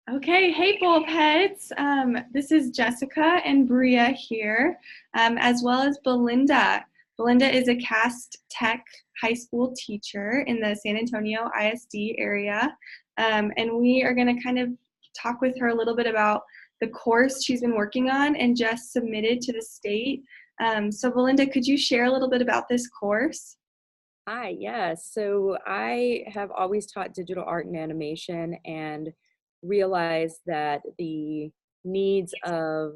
Okay, hey bulbHeads. This is Jessica and Bria here, as well as Belinda. Belinda is a Cast Tech high school teacher in the San Antonio ISD area, and we are going to kind of talk with her a little bit about the course she's been working on and just submitted to the state. So Belinda, could you share a little bit about this course? Hi, yes. So I have always taught digital art and animation and realized that the needs of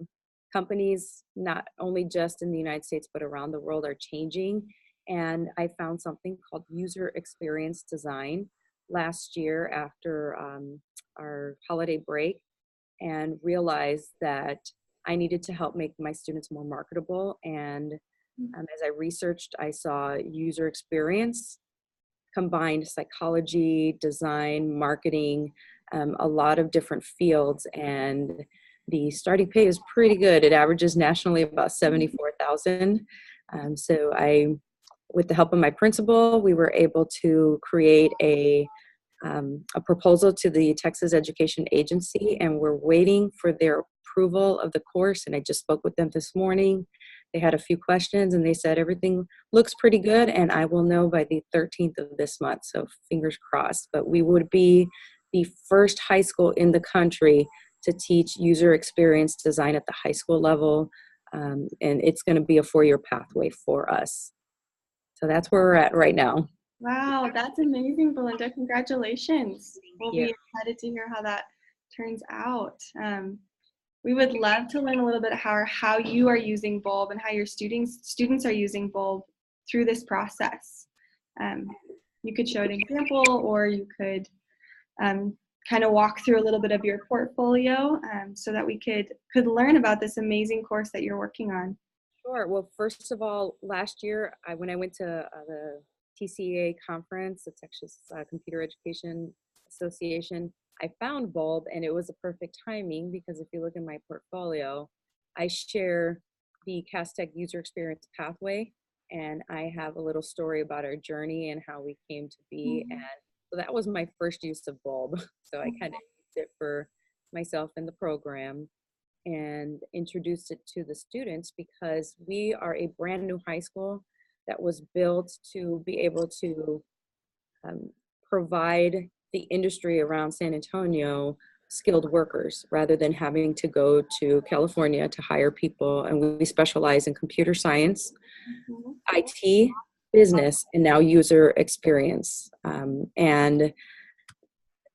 companies, not only just in the United States, but around the world, are changing. And I found something called user experience design last year after our holiday break and realized that I needed to help make my students more marketable. And as I researched, I saw user experience combined psychology, design, marketing, a lot of different fields. And the starting pay is pretty good. It averages nationally about 74,000. So with the help of my principal, we were able to create a proposal to the Texas Education Agency, and we're waiting for their approval of the course. And I just spoke with them this morning. They had a few questions and they said everything looks pretty good, and I will know by the 13th of this month. So fingers crossed. But we would be the first high school in the country to teach user experience design at the high school level. And it's going to be a 4-year pathway for us. So that's where we're at right now. Wow, that's amazing, Belinda. Congratulations. We'll Yeah. be excited to hear how that turns out. We would love to learn a little bit how you are using Bulb and how your students are using Bulb through this process. Um, you could show an example, or you could kind of walk through a little bit of your portfolio so that we could learn about this amazing course that you're working on. Sure. Well, first of all, last year, when I went to the TCA conference, the Texas Computer Education Association, I found Bulb, and it was a perfect timing because if you look in my portfolio, I share the Castech user experience pathway, and I have a little story about our journey and how we came to be. And so that was my first use of Bulb. So I kind of used it for myself in the program and introduced it to the students because we are a brand new high school that was built to be able to provide the industry around San Antonio skilled workers rather than having to go to California to hire people. And we specialize in computer science, IT, business, and now user experience. And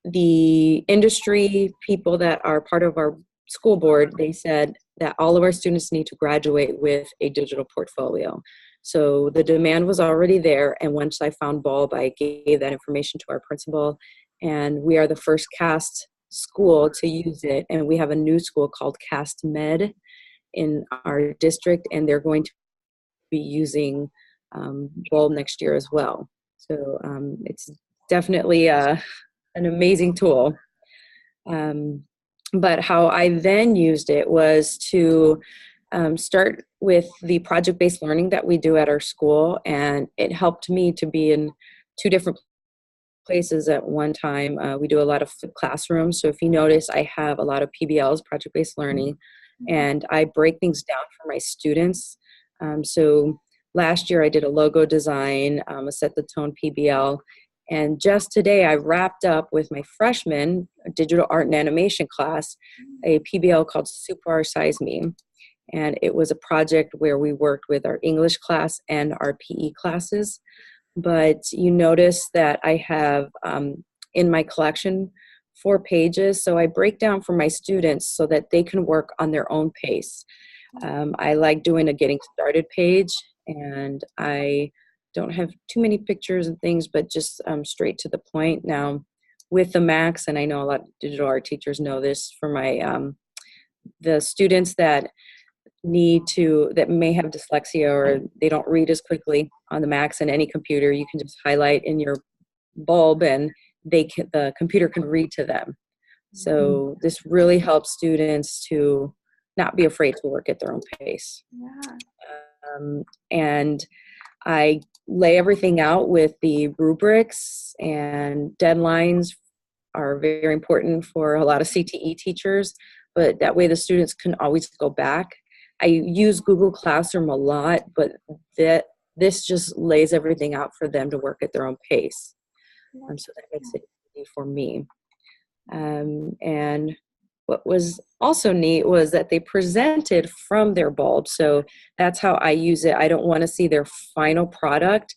the industry people that are part of our school board, they said that all of our students need to graduate with a digital portfolio. So the demand was already there, and once I found Bulb, I gave that information to our principal, and we are the first CAST school to use it, and we have a new school called CAST Med in our district, and they're going to be using Bulb next year as well. So it's definitely an amazing tool. But how I then used it was to start with the project-based learning that we do at our school, and it helped me to be in 2 different places at one time. We do a lot of classrooms, so if you notice, I have a lot of PBLs, project-based learning, and I break things down for my students. So last year I did a logo design, a set the tone PBL, and just today I wrapped up with my freshman digital art and animation class, a PBL called Super Size Me. And it was a project where we worked with our English class and our PE classes. But you notice that I have in my collection 4 pages. So I break down for my students so that they can work on their own pace. I like doing a getting started page, and I don't have too many pictures and things, but just straight to the point. Now, with the Max, and I know a lot of digital art teachers know this, for my the students that that may have dyslexia or they don't read as quickly on the Macs and any computer, you can just highlight in your Bulb and the computer can read to them. So this really helps students to not be afraid to work at their own pace. Yeah. And I lay everything out with the rubrics and deadlines are very important for a lot of CTE teachers, but that way the students can always go back. I use Google Classroom a lot, but this just lays everything out for them to work at their own pace. So that makes it easy for me. And what was also neat was that they presented from their bulb. So that's how I use it. I don't want to see their final product.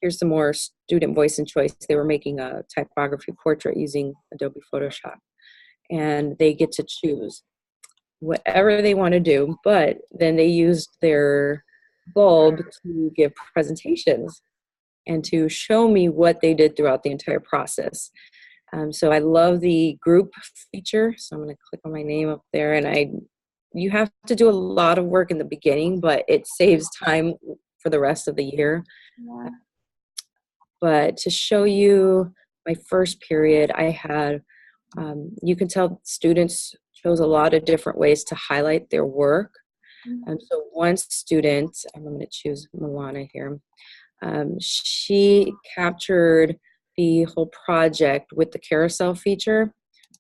Here's some more student voice and choice. They were making a typography portrait using Adobe Photoshop, and they get to choose whatever they want to do, but then they used their bulb to give presentations and to show me what they did throughout the entire process. So I love the group feature. So I'm going to click on my name up there, and you have to do a lot of work in the beginning, but it saves time for the rest of the year. Yeah. But to show you my first period, I had, you can tell students chose a lot of different ways to highlight their work. So one student, I'm going to choose Milana here, she captured the whole project with the carousel feature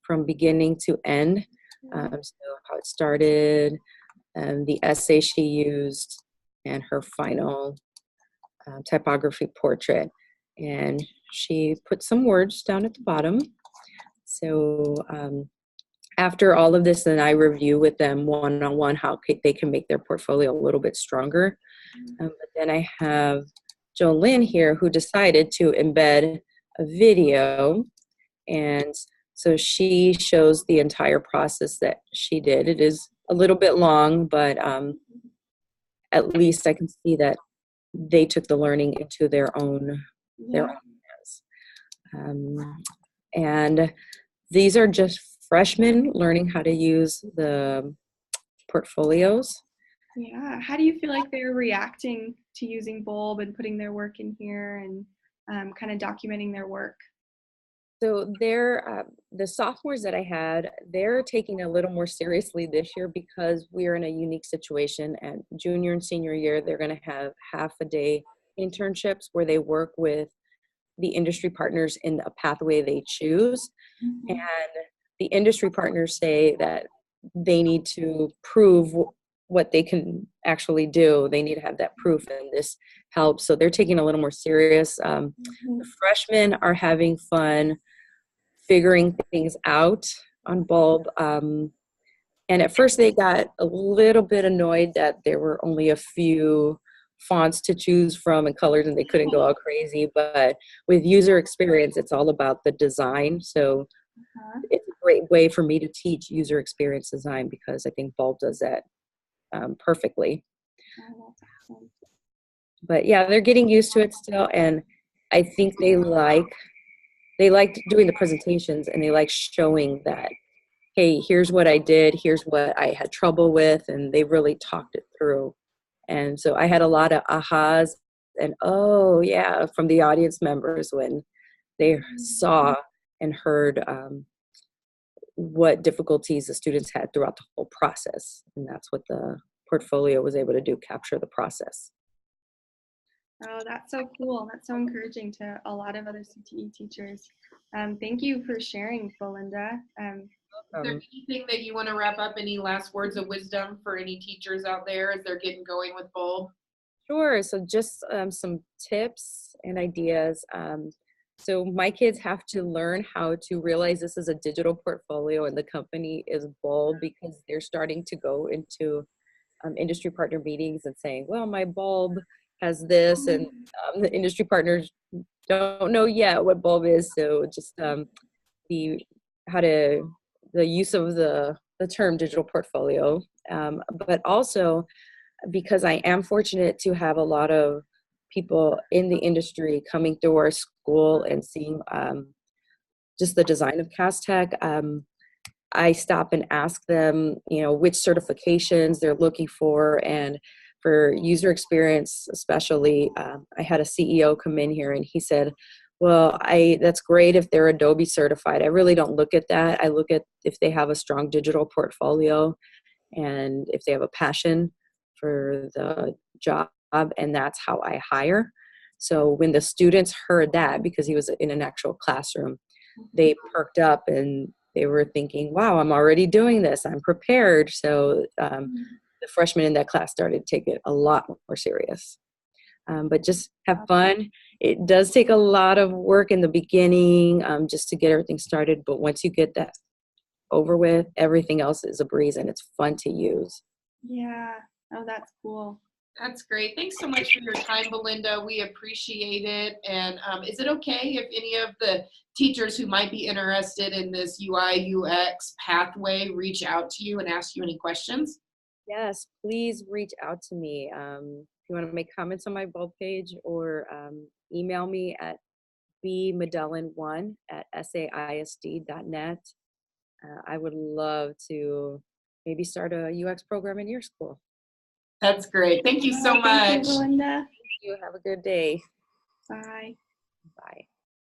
from beginning to end. So how it started, the essay she used, and her final typography portrait. And she put some words down at the bottom. So after all of this, then I review with them one-on-one how they can make their portfolio a little bit stronger. But then I have Jolynn here, who decided to embed a video, and so she shows the entire process that she did. It is a little bit long, but at least I can see that they took the learning into their own hands. And these are just freshmen learning how to use the portfolios. Yeah. How do you feel like they're reacting to using Bulb and putting their work in here and kind of documenting their work? So they're, the sophomores that I had, they're taking it a little more seriously this year because we're in a unique situation. And junior and senior year, they're going to have half-a-day internships where they work with the industry partners in a pathway they choose. And the industry partners say that they need to prove what they can actually do. They need to have that proof, and this helps. So they're taking it a little more serious. The freshmen are having fun figuring things out on Bulb. And at first they got a little bit annoyed that there were only a few fonts to choose from and colors, and they couldn't go all crazy. But with user experience, it's all about the design. So it's a great way for me to teach user experience design because I think Bulb does that perfectly. But yeah, they're getting used to it still, and I think they liked doing the presentations, and they like showing that, hey, here's what I did, here's what I had trouble with, and they really talked it through. And so I had a lot of ahas and oh yeah from the audience members when they saw and heard what difficulties the students had throughout the whole process. And that's what the portfolio was able to do, capture the process. Oh, that's so cool. That's so encouraging to a lot of other CTE teachers. Thank you for sharing, Belinda. Is there anything that you want to wrap up? Any last words of wisdom for any teachers out there as they're getting going with Bulb? Sure. So just some tips and ideas. So my kids have to learn how to realize this is a digital portfolio and the company is Bulb, because they're starting to go into industry partner meetings and saying, well, my Bulb has this, and the industry partners don't know yet what Bulb is. So just the use of the term digital portfolio, but also because I am fortunate to have a lot of people in the industry coming through our school and seeing just the design of CastTech. I stop and ask them, which certifications they're looking for, and for user experience especially, I had a CEO come in here and he said, well, that's great if they're Adobe certified. I really don't look at that. I look at if they have a strong digital portfolio and if they have a passion for the job, and that's how I hire. So when the students heard that, because he was in an actual classroom, they perked up and they were thinking, wow, I'm already doing this. I'm prepared. So the freshmen in that class started to take it a lot more serious. But just have fun. It does take a lot of work in the beginning just to get everything started. But once you get that over with, everything else is a breeze and it's fun to use. Yeah. Oh, that's cool. That's great. Thanks so much for your time, Belinda. We appreciate it. And is it okay if any of the teachers who might be interested in this UI UX pathway reach out to you and ask you any questions? Yes, please reach out to me. If you want to make comments on my bulb page or email me at bmedellin1@saisd.net. I would love to maybe start a UX program in your school. That's great. Thank you so much. Thank you, Belinda. You have a good day. Bye. Bye.